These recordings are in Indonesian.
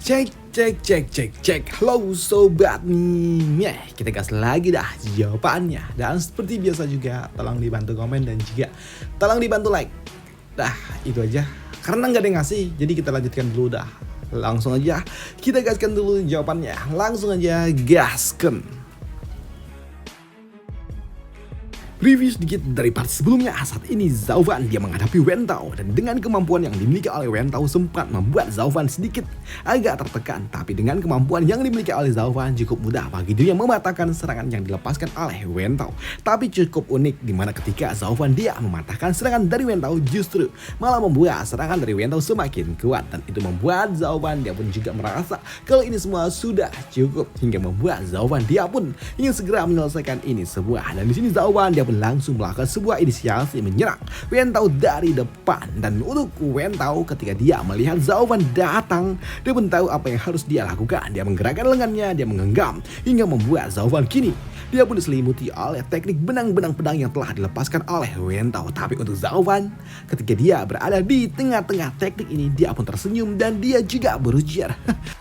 Cek. Halo sobat nih. Kita gas lagi dah jawabannya. Dan seperti biasa juga, tolong dibantu komen dan juga tolong dibantu like. Dah, itu aja. Karena nggak ada yang ngasih, jadi kita lanjutkan dulu dah. Langsung aja kita gaskan dulu jawabannya. Langsung aja gaskan. Review sedikit dari part sebelumnya. Saat ini Zauvan dia menghadapi Wen Tao, dan dengan kemampuan yang dimiliki oleh Wen Tao sempat membuat Zauvan sedikit agak tertekan. Tapi dengan kemampuan yang dimiliki oleh Zauvan cukup mudah bagi dirinya mematahkan serangan yang dilepaskan oleh Wen Tao. Tapi cukup unik dimana ketika Zauvan dia mematahkan serangan dari Wen Tao, justru malah membuat serangan dari Wen Tao semakin kuat, dan itu membuat Zauvan dia pun juga merasa kalau ini semua sudah cukup, hingga membuat Zauvan dia pun ingin segera menyelesaikan ini semua. Dan di sini Zauvan dia pun langsung melakukan sebuah inisiasi menyerang Wen Tao dari depan. Dan untuk Wen Tao ketika dia melihat Zauvan datang, dia pun tahu apa yang harus dia lakukan. Dia menggerakkan lengannya, dia menggenggam hingga membuat Zauvan kini dia pun diselimuti oleh teknik benang-benang pedang yang telah dilepaskan oleh Wen Tao. Tapi untuk Zauvan, ketika dia berada di tengah-tengah teknik ini, dia pun tersenyum dan dia juga berujar,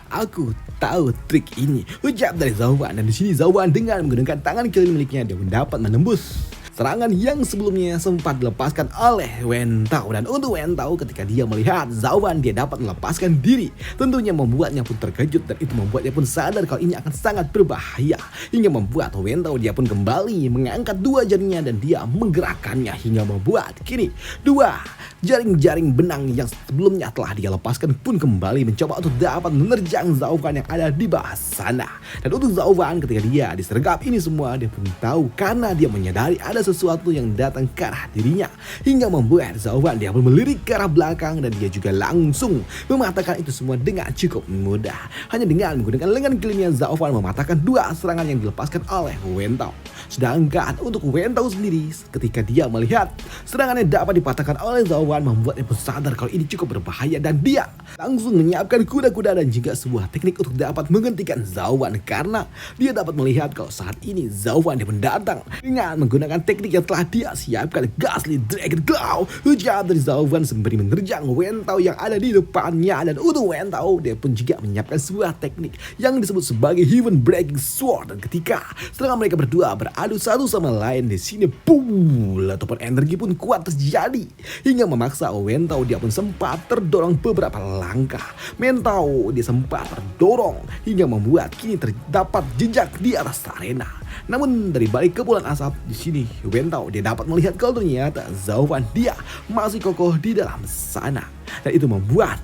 "Aku tahu trik ini," ucap dari Zauvan. Dan di sini Zauvan dengan menggunakan tangan kiri miliknya dia pun dapat menembus serangan yang sebelumnya sempat dilepaskan oleh Wen Tao. Dan untuk Wen Tao ketika dia melihat Zauvan dia dapat melepaskan diri, tentunya membuatnya pun terkejut, dan itu membuatnya pun sadar kalau ini akan sangat berbahaya, hingga membuat Wen Tao dia pun kembali mengangkat dua jarinya dan dia menggerakkannya hingga membuat kini dua jaring-jaring benang yang sebelumnya telah dia lepaskan pun kembali mencoba untuk dapat menerjang Zauvan yang ada di bawah sana. Dan untuk Zauvan ketika dia disergap ini semua, dia pun tahu karena dia menyadari ada sesuatu yang datang ke arah dirinya, hingga membuat Zauvan dia pun melirik ke arah belakang, dan dia juga langsung mematahkan itu semua dengan cukup mudah. Hanya dengan menggunakan lengan kirinya, Zauvan mematahkan dua serangan yang dilepaskan oleh Wen Tao. Sedangkan untuk Wen Tao sendiri ketika dia melihat serangannya dapat dipatahkan oleh Zauvan, membuatnya pun sadar kalau ini cukup berbahaya, dan dia langsung menyiapkan kuda-kuda dan juga sebuah teknik untuk dapat menghentikan Zauvan, karena dia dapat melihat kalau saat ini Zauvan dia mendatang dengan menggunakan teknik yang telah dia siapkan, Ghastly Dragon Claw, ucap dari Zauvan sembari menerjang Wen Tao yang ada di depannya. Dan untuk Wen Tao dia pun juga menyiapkan sebuah teknik yang disebut sebagai Heaven Breaking Sword, dan ketika setelah mereka berdua beradu satu sama lain di sini, ataupun energi pun kuat terjadi hingga memaksa Wen Tao dia pun sempat terdorong beberapa langkah. Wen Tao dia sempat terdorong hingga membuat kini terdapat jejak di atas arena. Namun dari balik kepulan asap di sini, Wen Tao dia dapat melihat kalau ternyata Zauvan dia masih kokoh di dalam sana, dan itu membuat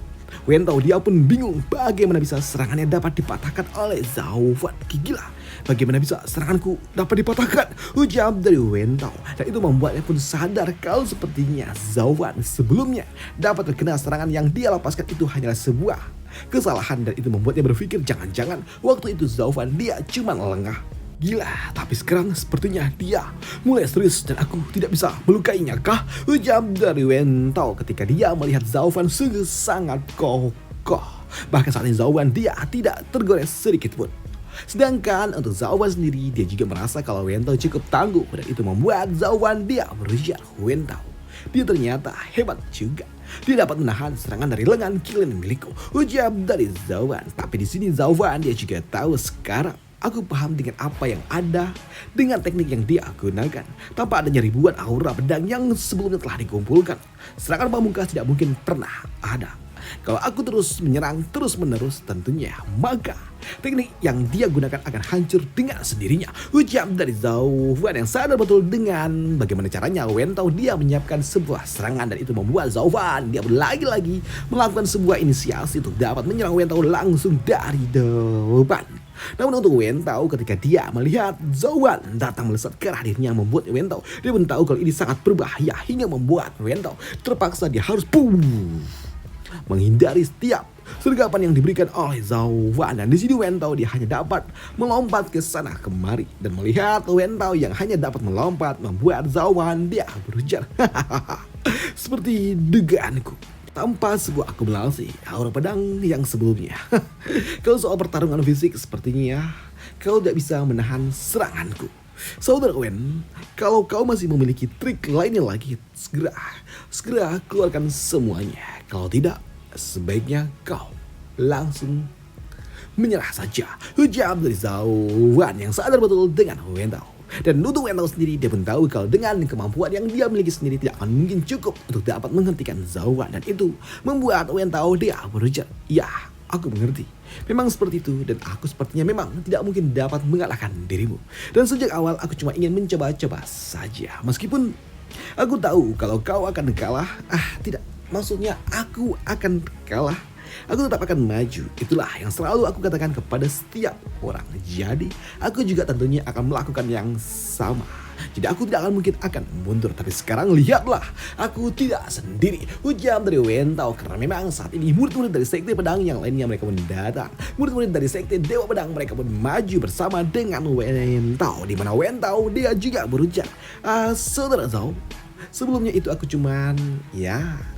Wen Tao dia pun bingung bagaimana bisa serangannya dapat dipatahkan oleh Zauvan. Gila, bagaimana bisa seranganku dapat dipatahkan, ucap dari Wen Tao. Dan itu membuatnya pun sadar kalau sepertinya Zauvan sebelumnya dapat terkena serangan yang dia lepaskan itu hanyalah sebuah kesalahan, dan itu membuatnya berpikir jangan-jangan waktu itu Zauvan dia cuma lengah. Gila, tapi sekarang sepertinya dia mulai serius dan aku tidak bisa melukainya kah, ucap dari Wen Tao ketika dia melihat Zauvan sungguh sangat kokoh. Bahkan saat ini Zauvan dia tidak tergores sedikit pun. Sedangkan untuk Zauvan sendiri, dia juga merasa kalau Wen Tao cukup tangguh, dan itu membuat Zauvan dia berujar Wen Tao. Dia ternyata hebat juga. Dia dapat menahan serangan dari lengan kiri milikku, ucap dari Zauvan. Tapi di sini Zauvan dia juga tahu sekarang, aku paham dengan apa yang ada dengan teknik yang dia gunakan. Tanpa adanya ribuan aura pedang yang sebelumnya telah dikumpulkan, serangan pamungkas tidak mungkin pernah ada. Kalau aku terus menyerang terus menerus, tentunya maka teknik yang dia gunakan akan hancur dengan sendirinya, ucap dari Zauvan yang sadar betul dengan bagaimana caranya Wen Tao dia menyiapkan sebuah serangan, dan itu membuat Zauvan dia lagi-lagi melakukan sebuah inisiasi untuk dapat menyerang Wen Tao langsung dari depan. Namun untuk Wen Tao ketika dia melihat Zauvan datang melesat ke arah dirinya, membuat Wen Tao dia pun tahu kalau ini sangat berbahaya, hingga membuat Wen Tao terpaksa dia harus menghindari setiap sergapan yang diberikan oleh Zauvan. Dan di sini Wen Tao dia hanya dapat melompat ke sana kemari, dan melihat Wen Tao yang hanya dapat melompat membuat Zauvan dia berujar, seperti dugaanku, tanpa sebuah akumulasi aura pedang yang sebelumnya. Kalau soal pertarungan fisik sepertinya kau tidak bisa menahan seranganku. Saudara Wen, kalau kau masih memiliki trik lainnya lagi, segera keluarkan semuanya. Kalau tidak, sebaiknya kau langsung menyerah saja. Ujar dari Zauwan yang sadar betul dengan Wen Tao. Dan untuk Wen Tao sendiri, dia pun tahu kalau dengan kemampuan yang dia miliki sendiri tidak akan mungkin cukup untuk dapat menghentikan Zauwan. Dan itu membuat Wen Tao dia berujar, ya aku mengerti. Memang seperti itu dan aku sepertinya memang tidak mungkin dapat mengalahkan dirimu. Dan sejak awal aku cuma ingin mencoba-coba saja. Meskipun aku tahu kalau kau akan kalah, tidak. Maksudnya aku akan kalah. Aku tetap akan maju. Itulah yang selalu aku katakan kepada setiap orang. Jadi aku juga tentunya akan melakukan yang sama. Jadi aku tidak akan mungkin akan mundur. Tapi sekarang lihatlah, aku tidak sendiri. Ujar dari Wen Tao. Karena memang saat ini murid-murid dari sekte pedang yang lainnya mereka pun datang. Murid-murid dari sekte dewa pedang mereka pun maju bersama dengan Wen Tao. Di mana Wen Tao dia juga berujar, saudara Zhao, sebelumnya itu aku cuman,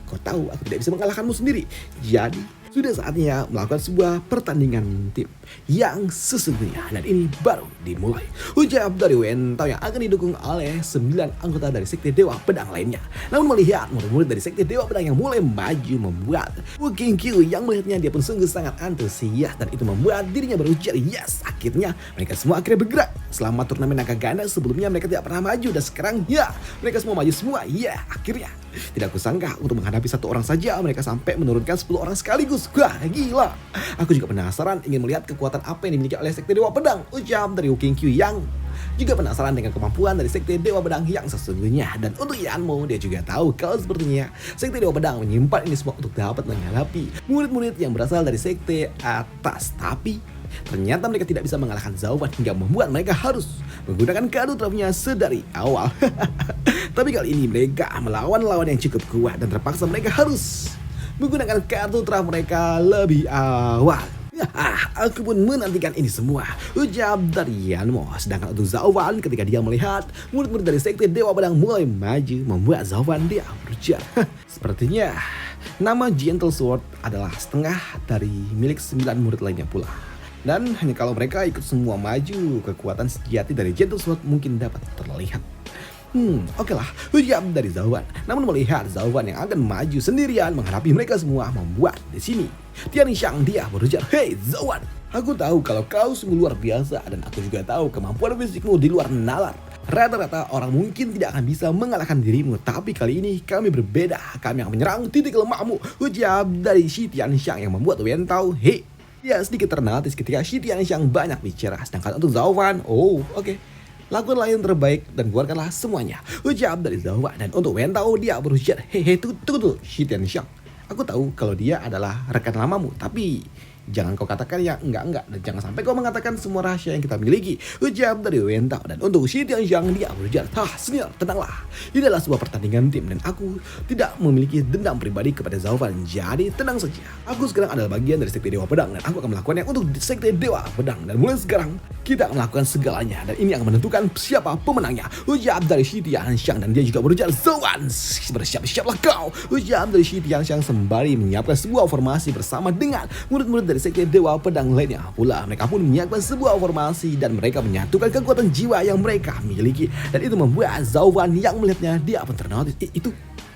kau tahu aku tidak bisa mengalahkanmu sendiri. Jadi sudah saatnya melakukan sebuah pertandingan tim yang sesungguhnya. Dan ini baru dimulai. Ujar dari Wen Tao yang akan didukung oleh 9 anggota dari sekte dewa pedang lainnya. Namun melihat murid-murid dari sekte dewa pedang yang mulai maju, membuat Wu Qingqiu yang melihatnya dia pun sungguh sangat antusias. Dan itu membuat dirinya berujar, yes, akhirnya mereka semua akhirnya bergerak. Selama turnamen naga ganda sebelumnya mereka tidak pernah maju. Dan sekarang mereka semua maju semua. Akhirnya tidak kusangka untuk menghadapi satu orang saja mereka sampai menurunkan 10 orang sekaligus. Wah, gila. Aku juga penasaran ingin melihat kekuatan apa yang dimiliki oleh sekte dewa pedang. Ujar dari Wu Qingqiu yang juga penasaran dengan kemampuan dari sekte dewa pedang yang sesungguhnya. Dan untuk Yanmo, dia juga tahu kalau sepertinya sekte dewa pedang menyimpan ini semua untuk dapat menghadapi murid-murid yang berasal dari sekte atas. Tapi ternyata mereka tidak bisa mengalahkan Zauwan hingga membuat mereka harus menggunakan kartu trafnya sedari awal. Tapi kali ini mereka melawan lawan yang cukup kuat dan terpaksa mereka harus menggunakan kartu traf mereka lebih awal. Aku pun menantikan ini semua, ujar dari Yanmo. Sedangkan untuk Zauwan, ketika dia melihat murid-murid dari sekte dewa pedang mulai maju, membuat Zauwan dia berujar, sepertinya nama Gentle Sword adalah setengah dari milik 9 murid lainnya pula. Dan hanya kalau mereka ikut semua maju, kekuatan sejati dari Gentle Sword mungkin dapat terlihat. Oke lah, ujar dari Zauwan. Namun melihat Zauwan yang akan maju sendirian menghadapi mereka semua, membuat di sini Tianxiang dia berujar, "Hei Zauwan, aku tahu kalau kau sungguh luar biasa dan aku juga tahu kemampuan fisikmu di luar nalar. Rata-rata orang mungkin tidak akan bisa mengalahkan dirimu, tapi kali ini kami berbeda. Kami akan menyerang titik lemahmu." Ujar dari Shi Tianxiang yang membuat Wen Tao dia sedikit ternotis ketika Shi Tianxiang banyak bicara. Sedangkan untuk Zauwan, oke. Lakukanlah yang terbaik dan keluarkanlah semuanya, ujar dari Zauwan. Dan untuk Wen Tao dia berujar, tunggu Shi Tianxiang. Aku tahu kalau dia adalah rekan lamamu, tapi jangan kau katakan yang enggak. Dan jangan sampai kau mengatakan semua rahasia yang kita miliki, ujar dari Wen Tao. Dan untuk Shi Tianxiang dia berujar, senior, tenanglah. Ini adalah sebuah pertandingan tim dan aku tidak memiliki dendam pribadi kepada Zauwan. Jadi tenang saja. Aku sekarang adalah bagian dari sekte dewa pedang dan aku akan melakukannya untuk sekte dewa pedang. Dan mulai sekarang kita akan melakukan segalanya dan ini akan menentukan siapa pemenangnya, ujar dari Shi Tianxiang. Dan dia juga berujar, Zauwan, bersiap-siaplah kau, ujar dari Shi Tianxiang sembari menyiapkan sebuah formasi bersama dengan murid-murid dari sekte dewa pedang lainnya pula. Mereka pun menyiapkan sebuah formasi dan mereka menyatukan kekuatan jiwa yang mereka miliki. Dan itu membuat Zauwan yang melihatnya dia pun ternotis.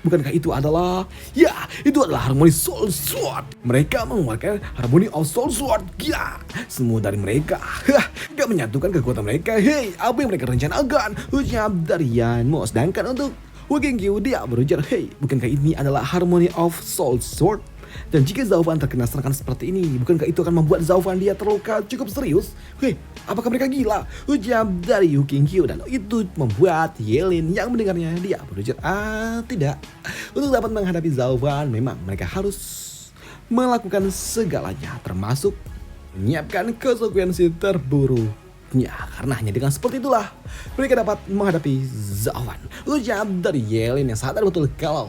Bukankah itu adalah, itu adalah Harmony Soul Sword. Mereka mengeluarkan Harmony of Soul Sword. Gila, semua dari mereka gak menyatukan kekuatan mereka. Apa yang mereka rencanakan, ujar dari Yanmo. Sedangkan untuk Wu Qingqiu dia berujar, bukankah ini adalah Harmony of Soul Sword? Dan jika Zauwan terkena serangan seperti ini, bukankah itu akan membuat Zauwan dia terluka cukup serius? Apakah mereka gila? Ujar dari Wu Qingqiu. Dan itu membuat Yelin yang mendengarnya dia berujar, tidak. Untuk dapat menghadapi Zauwan, memang mereka harus melakukan segalanya, termasuk menyiapkan konsekuensi terburuknya. Karena hanya dengan seperti itulah mereka dapat menghadapi Zauwan. Ujar dari Yelin yang sadar betul kalau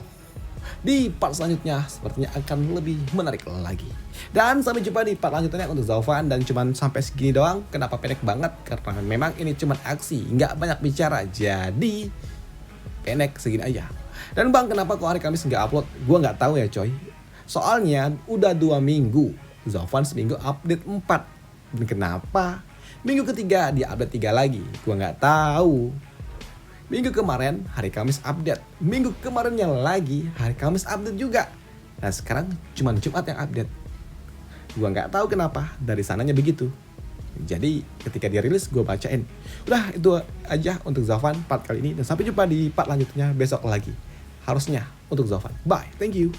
di part selanjutnya sepertinya akan lebih menarik lagi. Dan sampai jumpa di part lanjutnya untuk Zauwan. Dan cuman sampai segini doang. Kenapa pendek banget? Karena memang ini cuman aksi, nggak banyak bicara, jadi pendek segini aja. Dan bang, kenapa kok hari Kamis nggak upload? Gua nggak tahu ya coy. Soalnya udah 2 minggu Zauwan seminggu update 4. Dan kenapa minggu ketiga dia update 3 lagi? Gua nggak tahu. Minggu kemarin hari Kamis update, minggu kemarinnya lagi hari Kamis update juga. Nah sekarang cuma Jumat yang update. Gua nggak tahu kenapa dari sananya begitu. Jadi ketika dia rilis gue bacain. Udah itu aja untuk Zauvan part kali ini. Dan sampai jumpa di part lanjutnya besok lagi. Harusnya untuk Zauvan. Bye, thank you.